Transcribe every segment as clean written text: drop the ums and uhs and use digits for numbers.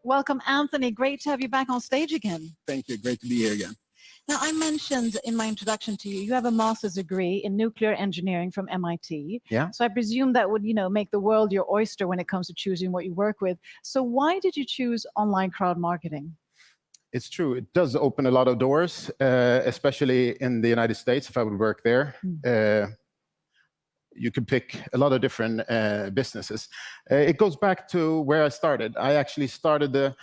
Welcome, Anthony. Great to have you back on stage again. Thank you. Great to be here again. Now, I mentioned in my introduction to you, you have a master's degree in nuclear engineering from MIT. Yeah. So I presume that would, make the world your oyster when it comes to choosing what you work with. So why did you choose online crowd marketing? It's true. It does open a lot of doors, especially in the United States. If I would work there, you could pick a lot of different businesses. It goes back to where I started. I actually started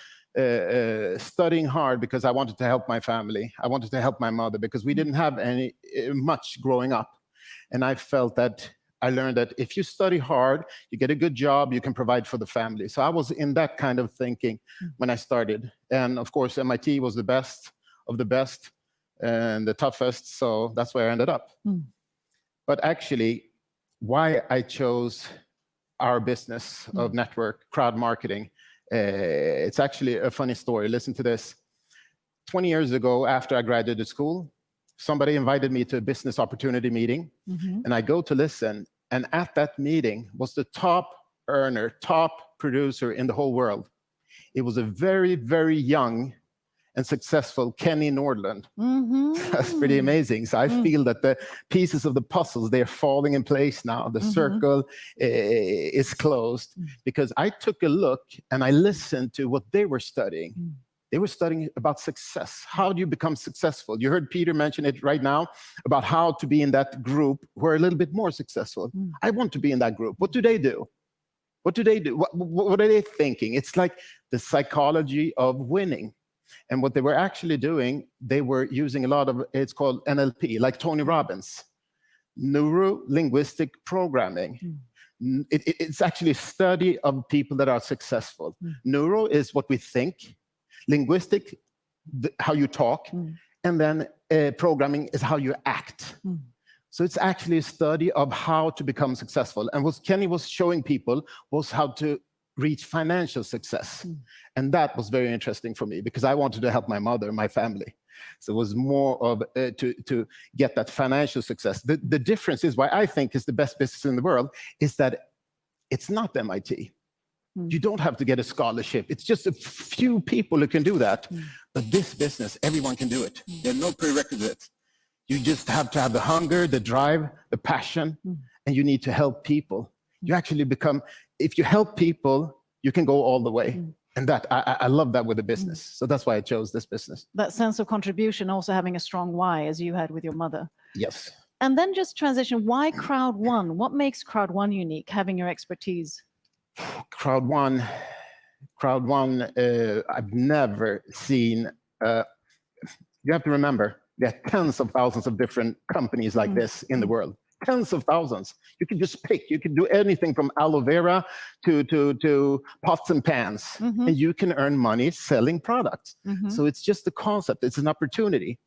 studying hard because I wanted to help my family. I wanted to help my mother because we didn't have much growing up. And I felt that I learned that if you study hard, you get a good job, you can provide for the family. So I was in that kind of thinking when I started. And of course, MIT was the best of the best and the toughest. So that's where I ended up. But actually, why I chose our business of network crowd marketing, it's actually a funny story. Listen to this. 20 years ago, after I graduated school, somebody invited me to a business opportunity meeting, and I go to listen. And at that meeting was the top earner, top producer in the whole world. It was a very, very young and successful Kenny Nordland. That's pretty amazing. So I feel that the pieces of the puzzles, they're falling in place now. The circle is closed because I took a look and I listened to what they were studying. They were studying about success. How do you become successful? You heard Peter mention it right now about how to be in that group who are a little bit more successful. I want to be in that group. What do they do? What do they do? What are they thinking? It's like the psychology of winning. And what they were actually doing, they were using a lot of, it's called NLP, like Tony Robbins, neuro-linguistic programming. It's actually a study of people that are successful. Neuro is what we think, linguistic, how you talk, and then programming is how you act. So it's actually a study of how to become successful. And what Kenny was showing people was how to reach financial success. And that was very interesting for me because I wanted to help my mother, my family. So it was more of to get that financial success. The difference is why I think is the best business in the world is that it's not MIT. You don't have to get a scholarship. It's just a few people who can do that. But this business, everyone can do it. There are no prerequisites. You just have to have the hunger, the drive, the passion, and you need to help people. You actually become, if you help people, you can go all the way. And that I love that with the business. So that's why I chose this business. That sense of contribution, also having a strong why, as you had with your mother. Yes. And then just transition, why CROWD1? What makes CROWD1 unique, having your expertise? CROWD1, I've never seen, you have to remember, there are tens of thousands of different companies like this in the world. Tens of thousands. You can just pick. You can do anything from aloe vera to pots and pans, and you can earn money selling products. So it's just a concept. It's an opportunity.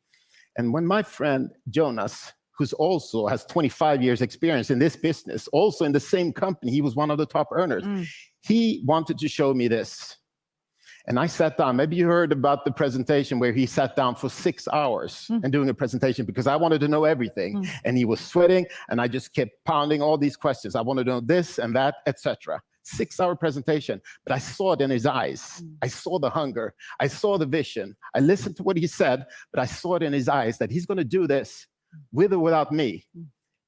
And when my friend Jonas, who's also has 25 years experience in this business, also in the same company, he was one of the top earners. He wanted to show me this. And I sat down. Maybe you heard about the presentation where he sat down for 6 hours and doing a presentation because I wanted to know everything. And he was sweating, and I just kept pounding all these questions. I wanted to know this and that, etc. 6-hour presentation, but I saw it in his eyes. I saw the hunger. I saw the vision. I listened to what he said, but I saw it in his eyes that he's going to do this with or without me.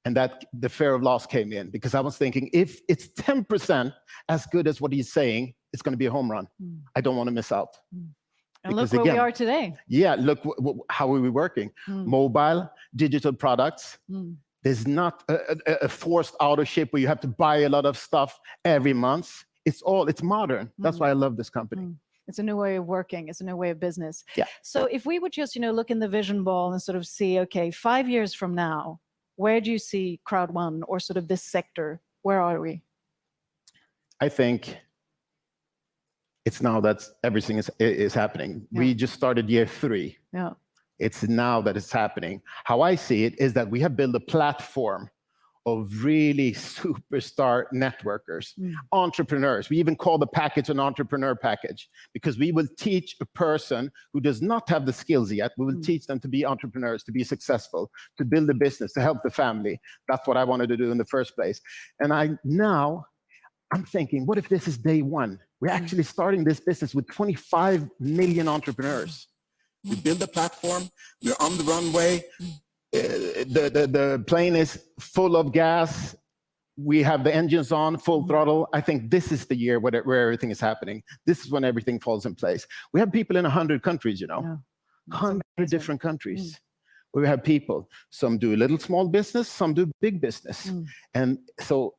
And that the fear of loss came in because I was thinking, if it's 10% as good as what he's saying, it's going to be a home run. I don't want to miss out. And look where we are today. Yeah, look how are we working? Mobile, digital products. There's not a forced auto-ship where you have to buy a lot of stuff every month. It's modern. That's why I love this company. It's a new way of working. It's a new way of business. Yeah. So if we would just, look in the vision ball and sort of see, okay, 5 years from now, where do you see CROWD1 or sort of this sector? Where are we? I think it's now that everything is happening. We just started year 3. It's now that it's happening. How I see it is that we have built a platform of really superstar networkers, entrepreneurs. We even call the package an entrepreneur package because we will teach a person who does not have the skills yet, we will teach them to be entrepreneurs, to be successful, to build a business, to help the family. That's what I wanted to do in the first place. And I'm thinking, what if this is day one? We're actually starting this business with 25 million entrepreneurs. We build a platform, we're on the runway, the plane is full of gas, we have the engines on, full throttle. I think this is the year where everything is happening. This is when everything falls in place. We have people in 100 countries, you know, 100 different countries. Where we have people, some do a little small business, some do big business. And so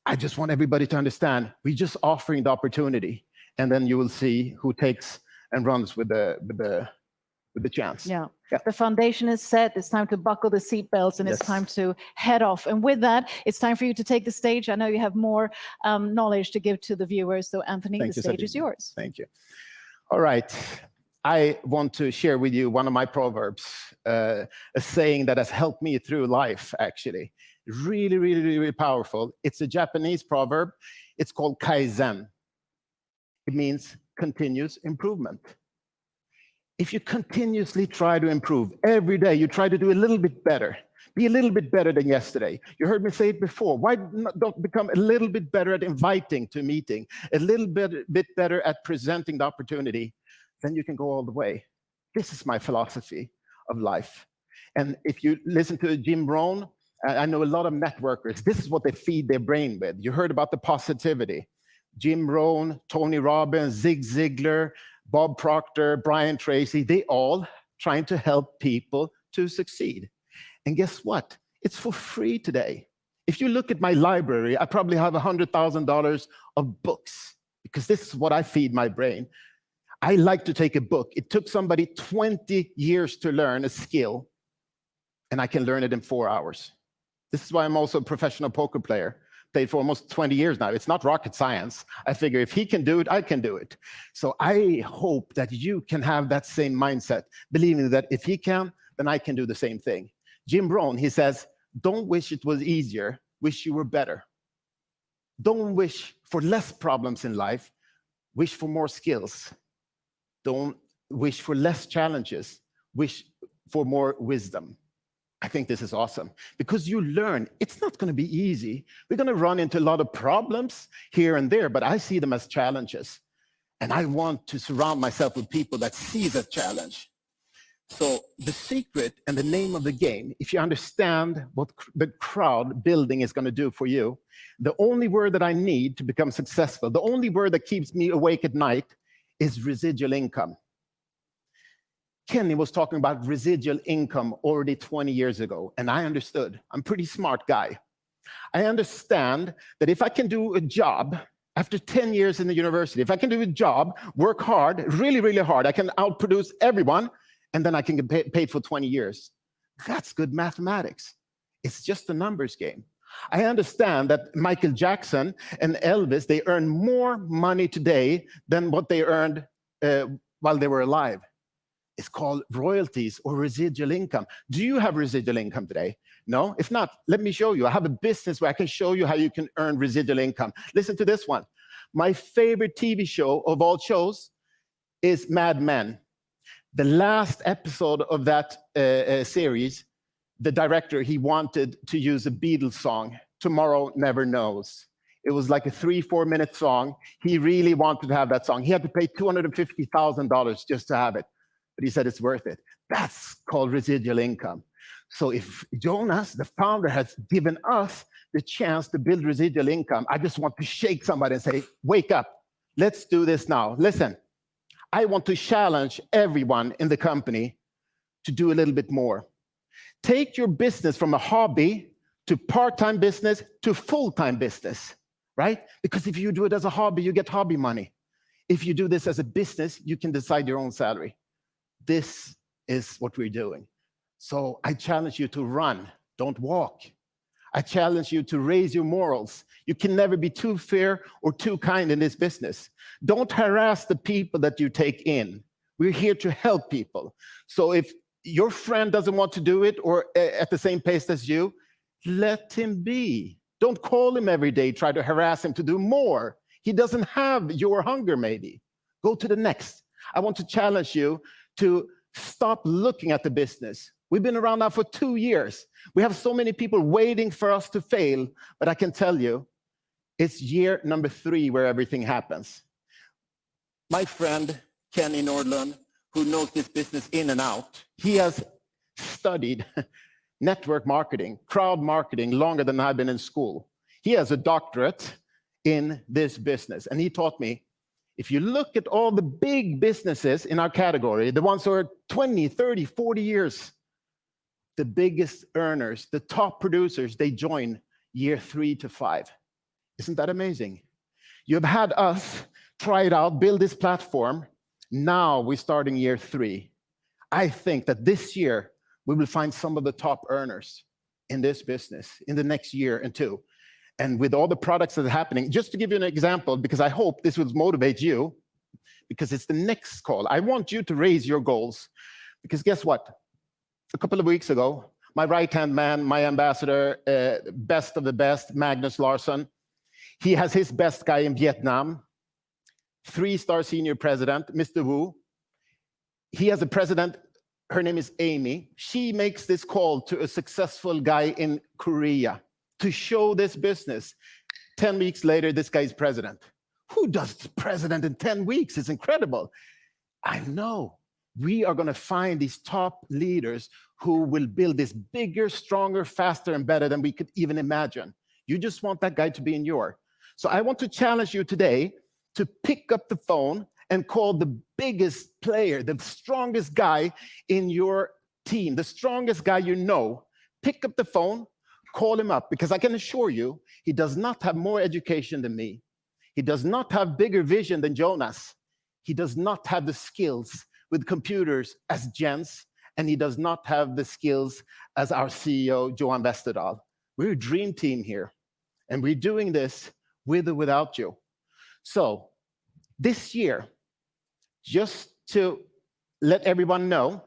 I just want everybody to understand, we're just offering the opportunity, and then you will see who takes and runs with the chance. Yeah. The foundation is set. It's time to buckle the seatbelts, and it's time to head off. And with that, it's time for you to take the stage. I know you have more knowledge to give to the viewers. So Anthony, the stage is yours. Thank you. All right. I want to share with you one of my proverbs, a saying that has helped me through life, actually. Really, really, really powerful. It's a Japanese proverb. It's called Kaizen. It means continuous improvement. If you continuously try to improve, every day you try to do a little bit better, be a little bit better than yesterday. You heard me say it before. Why don't become a little bit better at inviting to a meeting, a little bit better at presenting the opportunity? Then you can go all the way. This is my philosophy of life. And if you listen to Jim Rohn, I know a lot of networkers, this is what they feed their brain with. You heard about the positivity. Jim Rohn, Tony Robbins, Zig Ziglar, Bob Proctor, Brian Tracy, they all trying to help people to succeed. And guess what? It's for free today. If you look at my library, I probably have $100,000 of books, because this is what I feed my brain. I like to take a book. It took somebody 20 years to learn a skill, and I can learn it in 4 hours. This is why I'm also a professional poker player. Played for almost 20 years now. It's not rocket science. I figure if he can do it, I can do it. So I hope that you can have that same mindset, believing that if he can, then I can do the same thing. Jim Rohn, he says, don't wish it was easier, wish you were better. Don't wish for less problems in life, wish for more skills. Don't wish for less challenges, wish for more wisdom. I think this is awesome, because you learn it's not going to be easy. We're going to run into a lot of problems here and there, but I see them as challenges. And I want to surround myself with people that see that challenge. So the secret and the name of the game, if you understand what the crowd building is going to do for you, the only word that I need to become successful, the only word that keeps me awake at night is residual income. Kenny was talking about residual income already 20 years ago, and I understood. I'm a pretty smart guy. I understand that if I can do a job after 10 years in the university, if I can do a job, work hard, really, really hard, I can outproduce everyone, and then I can get paid for 20 years. That's good mathematics. It's just a numbers game. I understand that Michael Jackson and Elvis, they earn more money today than what they earned while they were alive. It's called royalties or residual income. Do you have residual income today? No? If not, let me show you. I have a business where I can show you how you can earn residual income. Listen to this one. My favorite TV show of all shows is Mad Men. The last episode of that series, the director, he wanted to use a Beatles song, Tomorrow Never Knows. It was like a 3-4 minute song. He really wanted to have that song. He had to pay $250,000 just to have it. But he said it's worth it. That's called residual income. So if Jonas, the founder, has given us the chance to build residual income, I just want to shake somebody and say, wake up. Let's do this now. Listen, I want to challenge everyone in the company to do a little bit more. Take your business from a hobby to part-time business to full-time business, right? Because if you do it as a hobby, you get hobby money. If you do this as a business, you can decide your own salary. This is what we're doing. So I challenge you to run, don't walk. I challenge you to raise your morals. You can never be too fair or too kind in this business. Don't harass the people that you take in. We're here to help people. So if your friend doesn't want to do it or at the same pace as you, let him be. Don't call him every day, try to harass him to do more. He doesn't have your hunger, maybe. Go to the next. I want to challenge you to stop looking at the business. We've been around now for 2 years. We have so many people waiting for us to fail, but I can tell you, It's year number 3 where everything happens. My friend, Kenny Nordlund, who knows this business in and out, he has studied network marketing, crowd marketing, longer than I've been in school. He has a doctorate in this business. And he taught me, if you look at all the big businesses in our category, the ones who are 20, 30, 40 years, the biggest earners, the top producers, they join year 3 to 5. Isn't that amazing? You've had us try it out, build this platform. Now we're starting year 3. I think that this year we will find some of the top earners in this business in the next year and 2. And with all the products that are happening, just to give you an example, because I hope this will motivate you, because it's the next call. I want you to raise your goals, because guess what? A couple of weeks ago, my right-hand man, my ambassador, best of the best, Magnus Larsson, he has his best guy in Vietnam, 3-star senior president, Mr. Wu. He has a president, her name is Amy. She makes this call to a successful guy in Korea to show this business. 10 weeks later, this guy's president. Who does president in 10 weeks? It's incredible. I know. We are going to find these top leaders who will build this bigger, stronger, faster, and better than we could even imagine. You just want that guy to be in your. So I want to challenge you today to pick up the phone and call the biggest player, the strongest guy in your team, the strongest guy you know. Pick up the phone, call him up, because I can assure you, he does not have more education than me. He does not have bigger vision than Jonas. He does not have the skills with computers as Jens, and he does not have the skills as our CEO, JOIUN Westerdahl. We're a dream team here, and we're doing this with or without you. So this year, just to let everyone know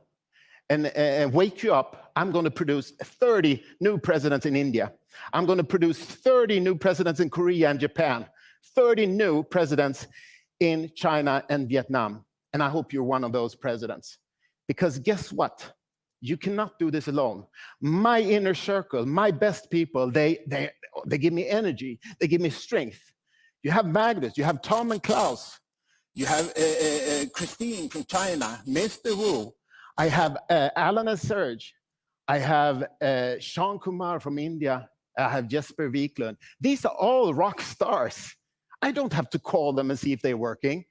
and wake you up, I'm going to produce 30 new presidents in India. I'm going to produce 30 new presidents in Korea and Japan, 30 new presidents in China and Vietnam. And I hope you're one of those presidents. Because guess what? You cannot do this alone. My inner circle, my best people, they give me energy. They give me strength. You have Magnus, you have Tom and Klaus. You have Christine from China, Mr. Wu. I have Alan and Serge. I have Sean Kumar from India. I have Jesper Wiklund. These are all rock stars. I don't have to call them and see if they're working.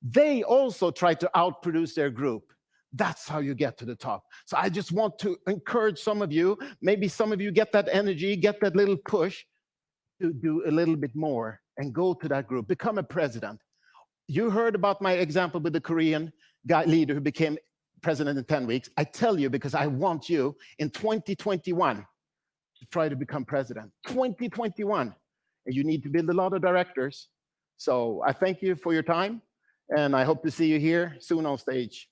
They also try to outproduce their group. That's how you get to the top. So I just want to encourage some of you, maybe some of you get that energy, get that little push to do a little bit more and go to that group, become a president. You heard about my example with the Korean guy leader who became president in 10 weeks. I tell you because I want you in 2021 to try to become president. 2021. And you need to build a lot of directors. So I thank you for your time, and I hope to see you here soon on stage.